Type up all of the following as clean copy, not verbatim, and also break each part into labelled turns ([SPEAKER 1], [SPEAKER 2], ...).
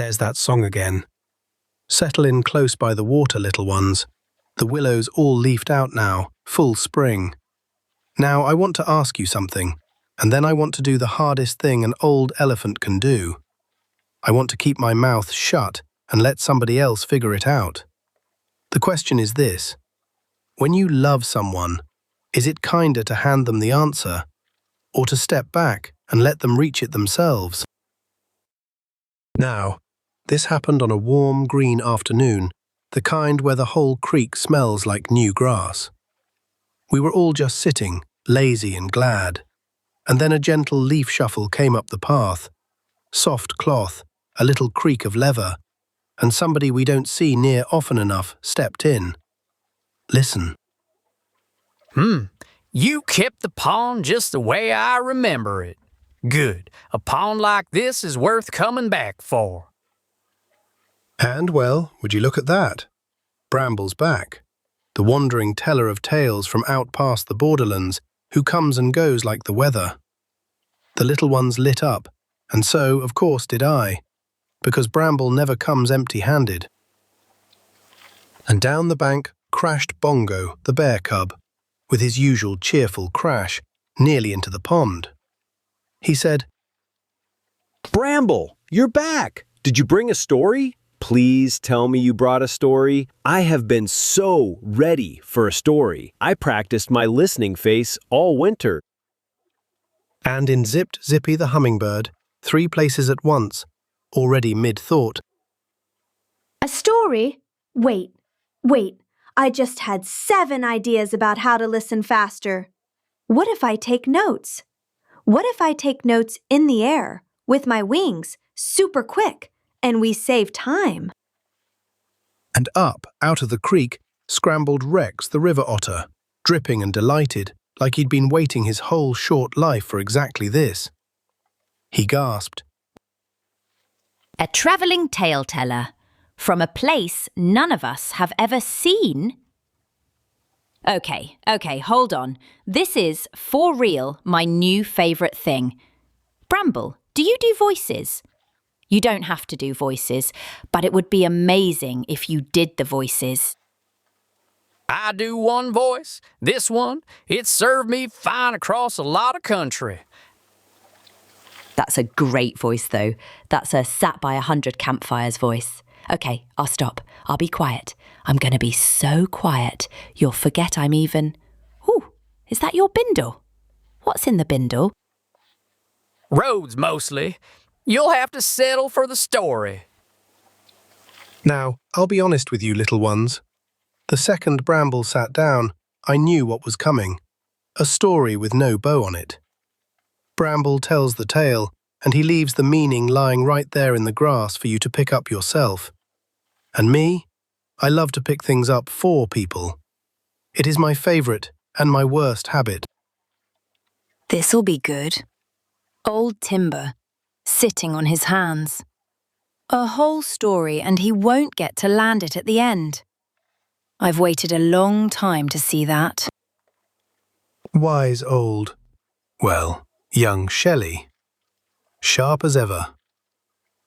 [SPEAKER 1] There's that song again. Settle in close by the water, little ones. The willows all leafed out now, full spring. Now I want to ask you something, and then I want to do the hardest thing an old elephant can do. I want to keep my mouth shut and let somebody else figure it out. The question is this: when you love someone, is it kinder to hand them the answer, or to step back and let them reach it themselves? Now, this happened on a warm, green afternoon, the kind where the whole creek smells like new grass. We were all just sitting, lazy and glad, and then a gentle leaf shuffle came up the path. Soft cloth, a little creak of leather, and somebody we don't see near often enough stepped in. Listen.
[SPEAKER 2] You kept the pond just the way I remember it. Good. A pond like this is worth coming back for.
[SPEAKER 1] And, well, would you look at that? Bramble's back, the wandering teller of tales from out past the Borderlands, who comes and goes like the weather. The little ones lit up, and so, of course, did I, because Bramble never comes empty-handed. And down the bank crashed Bongo, the bear cub, with his usual cheerful crash, nearly into the pond. He said,
[SPEAKER 3] "Bramble, you're back! Did you bring a story? Please tell me you brought a story. I have been so ready for a story. I practiced my listening face all winter."
[SPEAKER 1] And in zipped Zippy the hummingbird, 3 places at once, already mid-thought.
[SPEAKER 4] A story? Wait. I just had 7 ideas about how to listen faster. What if I take notes? What if I take notes in the air, with my wings, super quick, and we save time?
[SPEAKER 1] And up, out of the creek, scrambled Rex the river otter, dripping and delighted, like he'd been waiting his whole short life for exactly this. He gasped,
[SPEAKER 5] "A travelling tale teller, from a place none of us have ever seen?" Okay, hold on. This is, for real, my new favourite thing. Bramble, do you do voices? You don't have to do voices, but it would be amazing if you did the voices.
[SPEAKER 2] I do one voice. This one, it served me fine across a lot of country.
[SPEAKER 5] That's a great voice, though. That's a sat by 100 campfires voice. Okay, I'll stop. I'll be quiet. I'm going to be so quiet, you'll forget I'm even... Ooh, is that your bindle? What's in the bindle?
[SPEAKER 2] Roads, mostly. You'll have to settle for the story.
[SPEAKER 1] Now, I'll be honest with you, little ones. The second Bramble sat down, I knew what was coming. A story with no bow on it. Bramble tells the tale, and he leaves the meaning lying right there in the grass for you to pick up yourself. And me? I love to pick things up for people. It is my favourite and my worst habit.
[SPEAKER 6] This'll be good. Old Timber, sitting on his hands. A whole story, and he won't get to land it at the end. I've waited a long time to see that.
[SPEAKER 1] Wise old, well, young Shelley. Sharp as ever.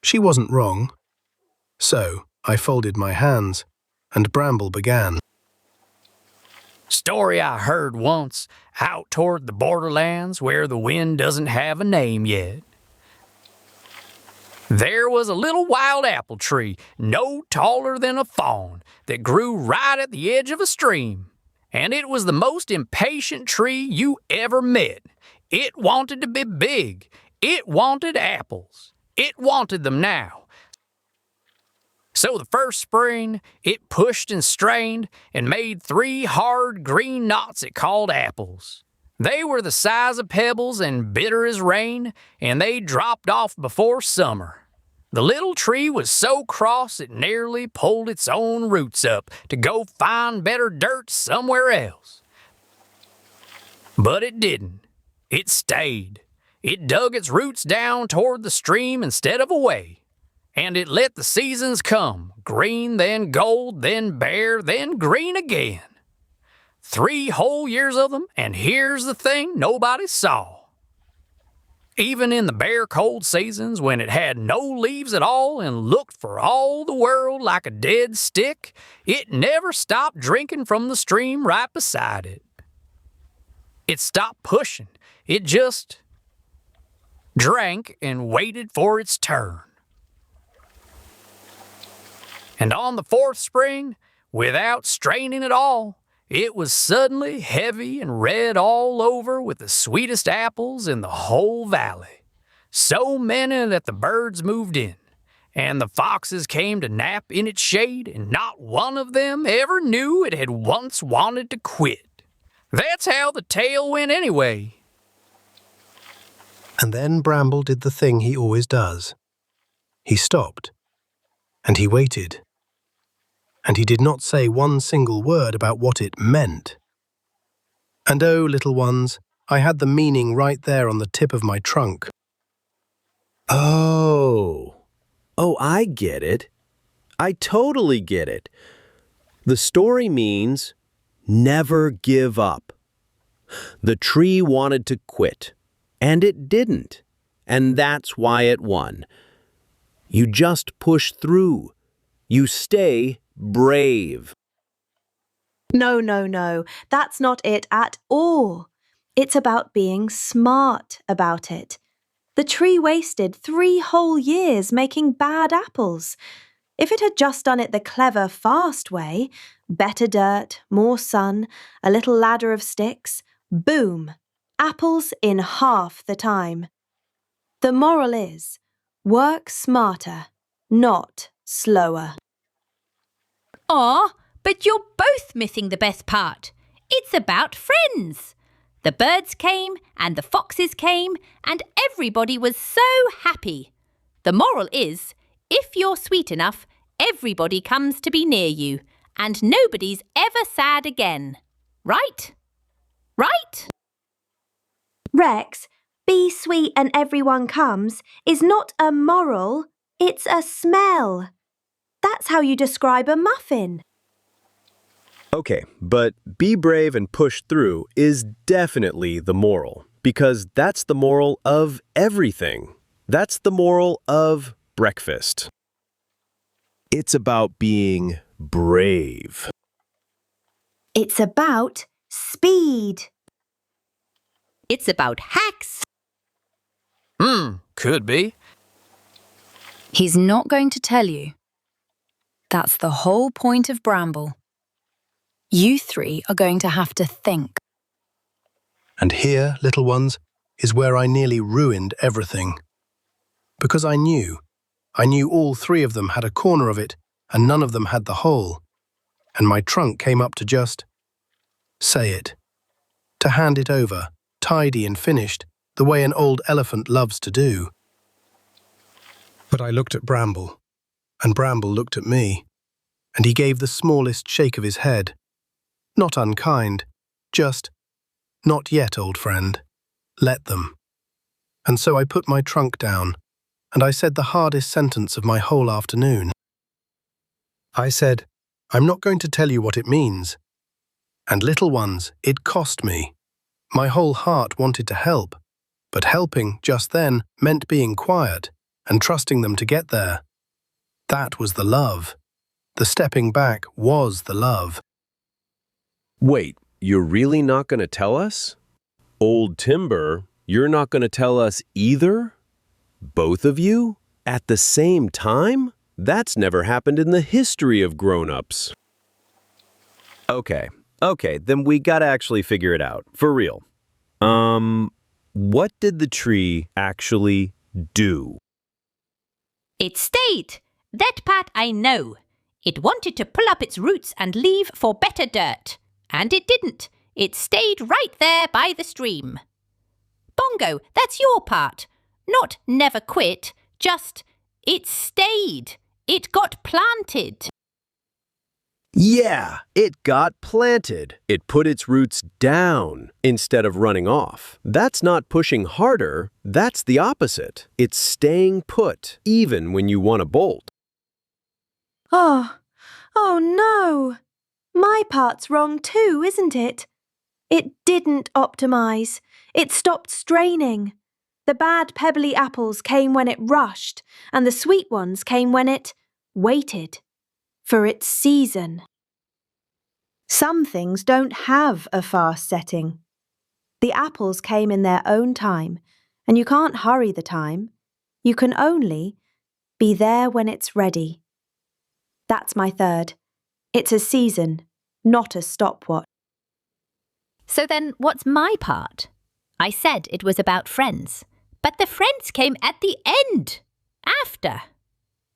[SPEAKER 1] She wasn't wrong. So I folded my hands, and Bramble began.
[SPEAKER 2] Story I heard once, out toward the Borderlands where the wind doesn't have a name yet. There was a little wild apple tree, no taller than a fawn, that grew right at the edge of a stream. And it was the most impatient tree you ever met. It wanted to be big. It wanted apples. It wanted them now. So the first spring, it pushed and strained and made 3 hard green knots it called apples. They were the size of pebbles and bitter as rain, and they dropped off before summer. The little tree was so cross it nearly pulled its own roots up to go find better dirt somewhere else. But it didn't. It stayed. It dug its roots down toward the stream instead of away. And it let the seasons come, green, then gold, then bare, then green again. 3 whole years of them, and here's the thing nobody saw. Even in the bare cold seasons when it had no leaves at all and looked for all the world like a dead stick, it never stopped drinking from the stream right beside it. It stopped pushing. It just drank and waited for its turn. And on the fourth spring, without straining at all, it was suddenly heavy and red all over with the sweetest apples in the whole valley. So many that the birds moved in, and the foxes came to nap in its shade, and not one of them ever knew it had once wanted to quit. That's how the tale went anyway.
[SPEAKER 1] And then Bramble did the thing he always does. He stopped, and he waited. And he did not say one single word about what it meant. And oh, little ones, I had the meaning right there on the tip of my trunk.
[SPEAKER 3] Oh, I get it. I totally get it. The story means never give up. The tree wanted to quit, and it didn't, and that's why it won. You just push through. You stay brave.
[SPEAKER 4] No, that's not it at all. It's about being smart about it. The tree wasted 3 whole years making bad apples. If it had just done it the clever, fast way, better dirt, more sun, a little ladder of sticks, boom, apples in half the time. The moral is, work smarter, not slower.
[SPEAKER 7] Aw, but you're both missing the best part. It's about friends. The birds came and the foxes came and everybody was so happy. The moral is, if you're sweet enough, everybody comes to be near you and nobody's ever sad again. Right? Right?
[SPEAKER 4] Rex, be sweet and everyone comes is not a moral, it's a smell. That's how you describe a muffin.
[SPEAKER 3] Okay, but be brave and push through is definitely the moral, because that's the moral of everything. That's the moral of breakfast. It's about being brave.
[SPEAKER 4] It's about speed.
[SPEAKER 7] It's about hacks.
[SPEAKER 2] Could be.
[SPEAKER 6] He's not going to tell you. That's the whole point of Bramble. You 3 are going to have to think.
[SPEAKER 1] And here, little ones, is where I nearly ruined everything. Because I knew all 3 of them had a corner of it, and none of them had the whole. And my trunk came up to just say it. To hand it over, tidy and finished, the way an old elephant loves to do. But I looked at Bramble, and Bramble looked at me, and he gave the smallest shake of his head. Not unkind, just, not yet, old friend. Let them. And so I put my trunk down, and I said the hardest sentence of my whole afternoon. I said, I'm not going to tell you what it means. And little ones, it cost me. My whole heart wanted to help, but helping just then meant being quiet and trusting them to get there. That was the love. The stepping back was the love.
[SPEAKER 3] Wait, you're really not going to tell us? Old Timber, you're not going to tell us either? Both of you? At the same time? That's never happened in the history of grown-ups. Okay, then we gotta actually figure it out, for real. What did the tree actually do?
[SPEAKER 7] It stayed. That part I know. It wanted to pull up its roots and leave for better dirt. And it didn't. It stayed right there by the stream. Bongo, that's your part. Not never quit, just it stayed. It got planted.
[SPEAKER 3] Yeah, it got planted. It put its roots down instead of running off. That's not pushing harder, that's the opposite. It's staying put, even when you want to bolt.
[SPEAKER 4] Oh no! My part's wrong too, isn't it? It didn't optimize. It stopped straining. The bad pebbly apples came when it rushed, and the sweet ones came when it waited for its season. Some things don't have a fast setting. The apples came in their own time, and you can't hurry the time. You can only be there when it's ready. That's my third. It's a season, not a stopwatch.
[SPEAKER 7] So then, what's my part? I said it was about friends, but the friends came at the end, after.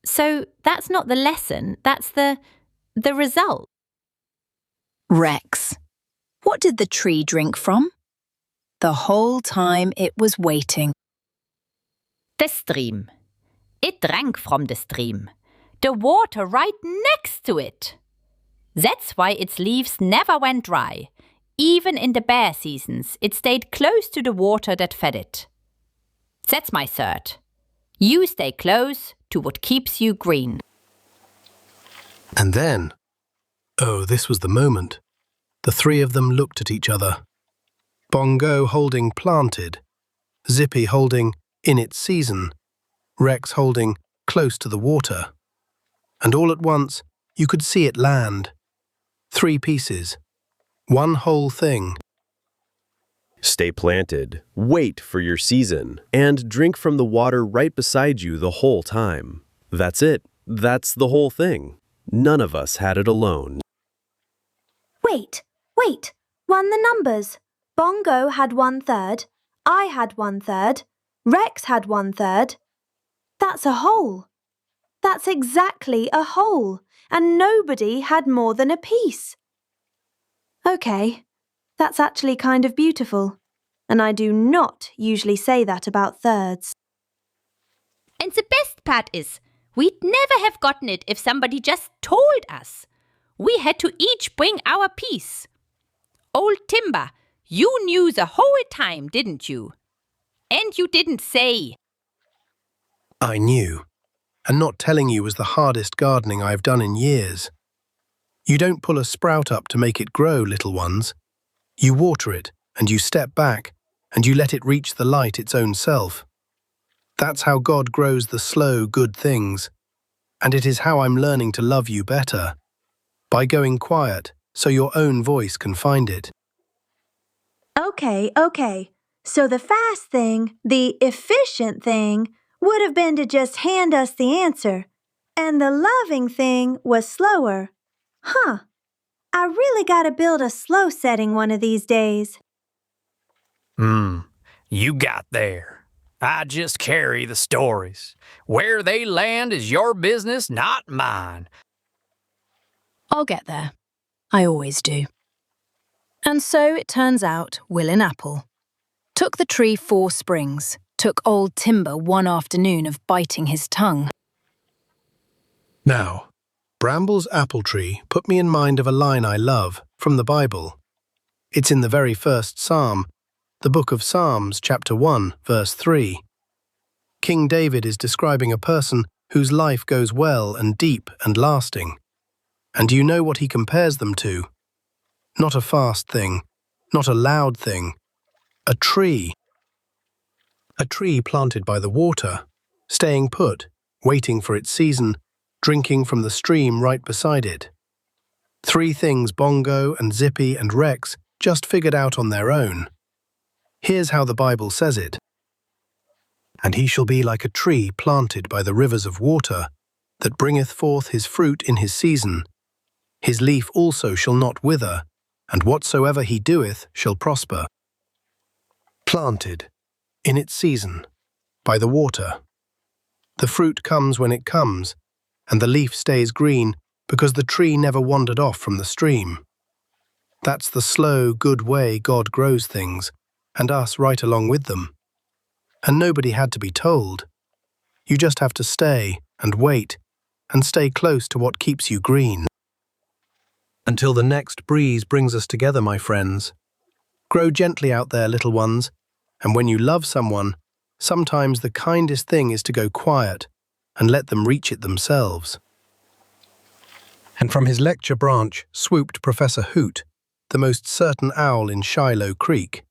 [SPEAKER 7] So that's not the lesson, that's the result.
[SPEAKER 6] Rex. What did the tree drink from? The whole time it was waiting.
[SPEAKER 7] The stream. It drank from the stream. The water right next to it. That's why its leaves never went dry. Even in the bare seasons, it stayed close to the water that fed it. That's my third. You stay close to what keeps you green.
[SPEAKER 1] And then, oh, this was the moment. The three of them looked at each other. Bongo holding planted, Zippy holding in its season, Rex holding close to the water. And all at once, you could see it land. 3 pieces. One whole thing.
[SPEAKER 3] Stay planted, wait for your season, and drink from the water right beside you the whole time. That's it. That's the whole thing. None of us had it alone.
[SPEAKER 4] Wait. Run the numbers. Bongo had 1/3. I had 1/3. Rex had 1/3. That's a whole. That's exactly a whole. And nobody had more than a piece. Okay, that's actually kind of beautiful. And I do not usually say that about thirds.
[SPEAKER 7] And the best part is, we'd never have gotten it if somebody just told us. We had to each bring our piece. Old Timber, you knew the whole time, didn't you? And you didn't say.
[SPEAKER 1] I knew. And not telling you was the hardest gardening I've done in years. You don't pull a sprout up to make it grow, little ones. You water it, and you step back, and you let it reach the light its own self. That's how God grows the slow, good things. And it is how I'm learning to love you better. By going quiet, so your own voice can find it.
[SPEAKER 4] Okay. So the fast thing, the efficient thing, would have been to just hand us the answer. And the loving thing was slower. Huh. I really gotta build a slow setting one of these days.
[SPEAKER 2] You got there. I just carry the stories. Where they land is your business, not mine.
[SPEAKER 6] I'll get there. I always do. And so it turns out Willin' Apple took the tree 4 springs, took old Timber 1 afternoon of biting his tongue.
[SPEAKER 1] Now, Bramble's apple tree put me in mind of a line I love from the Bible. It's in the very first Psalm, the book of Psalms, chapter 1, verse 3. King David is describing a person whose life goes well and deep and lasting. And do you know what he compares them to? Not a fast thing, not a loud thing, a tree. A tree planted by the water, staying put, waiting for its season, drinking from the stream right beside it. 3 things Bongo and Zippy and Rex just figured out on their own. Here's how the Bible says it. And he shall be like a tree planted by the rivers of water, that bringeth forth his fruit in his season. His leaf also shall not wither, and whatsoever he doeth shall prosper. Planted, in its season, by the water. The fruit comes when it comes, and the leaf stays green because the tree never wandered off from the stream. That's the slow, good way God grows things, and us right along with them. And nobody had to be told. You just have to stay and wait, and stay close to what keeps you green. Until the next breeze brings us together, my friends. Grow gently out there, little ones, and when you love someone, sometimes the kindest thing is to go quiet and let them reach it themselves. And from his lecture branch swooped Professor Hoot, the most certain owl in Shiloh Creek.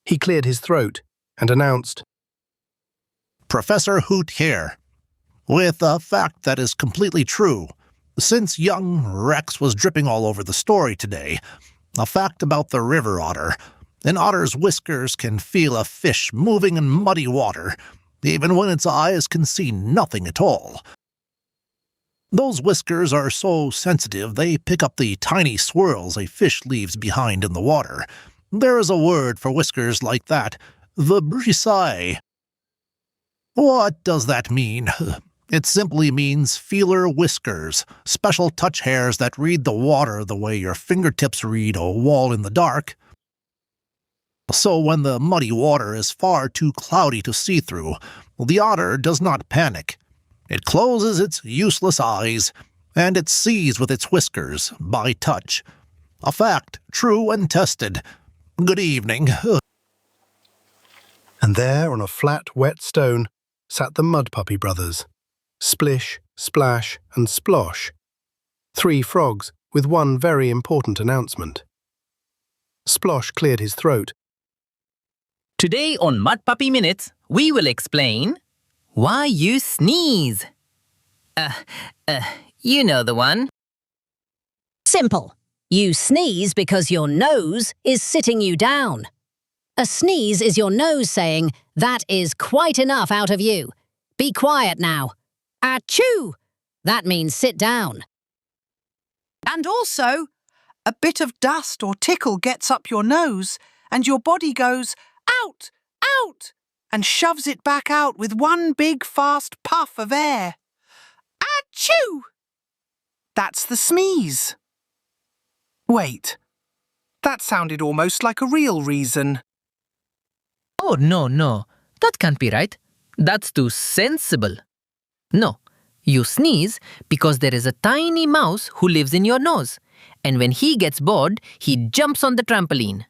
[SPEAKER 1] He cleared his throat and announced,
[SPEAKER 8] Professor Hoot here, with a fact that is completely true. Since young Rex was dripping all over the story today, a fact about the river otter. An otter's whiskers can feel a fish moving in muddy water, even when its eyes can see nothing at all. Those whiskers are so sensitive they pick up the tiny swirls a fish leaves behind in the water. There is a word for whiskers like that, the brissai. What does that mean? It simply means feeler whiskers, special touch hairs that read the water the way your fingertips read a wall in the dark. So when the muddy water is far too cloudy to see through, the otter does not panic. It closes its useless eyes, and it sees with its whiskers, by touch. A fact, true and tested. Good evening.
[SPEAKER 1] And there, on a flat, wet stone, sat the Mud Puppy Brothers. Splish, Splash, and Splosh. 3 frogs with one very important announcement. Splosh cleared his throat.
[SPEAKER 9] Today on Mud Puppy Minutes, we will explain why you sneeze. You know the one.
[SPEAKER 10] Simple. You sneeze because your nose is sitting you down. A sneeze is your nose saying, "That is quite enough out of you. Be quiet now." Achoo! That means sit down.
[SPEAKER 11] And also, a bit of dust or tickle gets up your nose and your body goes, out, out, and shoves it back out with one big fast puff of air. Achoo! That's the sneeze. Wait, that sounded almost like a real reason.
[SPEAKER 9] Oh, no. That can't be right. That's too sensible. No, you sneeze because there is a tiny mouse who lives in your nose. And when he gets bored, he jumps on the trampoline.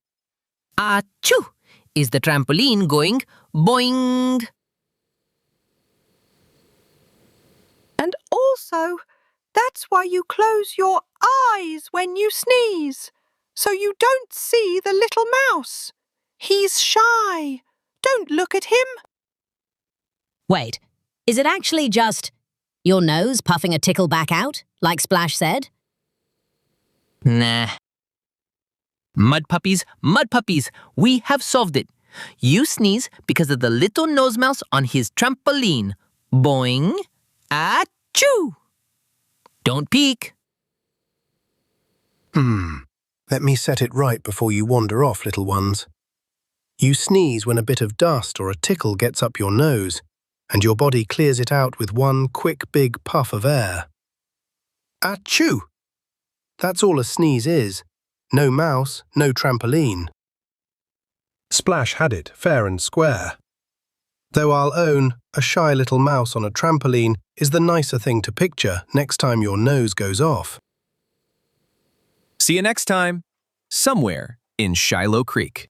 [SPEAKER 9] Achoo! Is the trampoline going boing?
[SPEAKER 11] And also, that's why you close your eyes when you sneeze, so you don't see the little mouse. He's shy. Don't look at him.
[SPEAKER 10] Wait, is it actually just your nose puffing a tickle back out, like Splash said?
[SPEAKER 9] Nah. Mud puppies, we have solved it. You sneeze because of the little nose mouse on his trampoline. Boing, achoo! Don't peek.
[SPEAKER 1] Let me set it right before you wander off, little ones. You sneeze when a bit of dust or a tickle gets up your nose, and your body clears it out with one quick big puff of air. Achoo! That's all a sneeze is. No mouse, no trampoline. Splash had it fair and square. Though I'll own, a shy little mouse on a trampoline is the nicer thing to picture next time your nose goes off.
[SPEAKER 12] See you next time, somewhere in Shiloh Creek.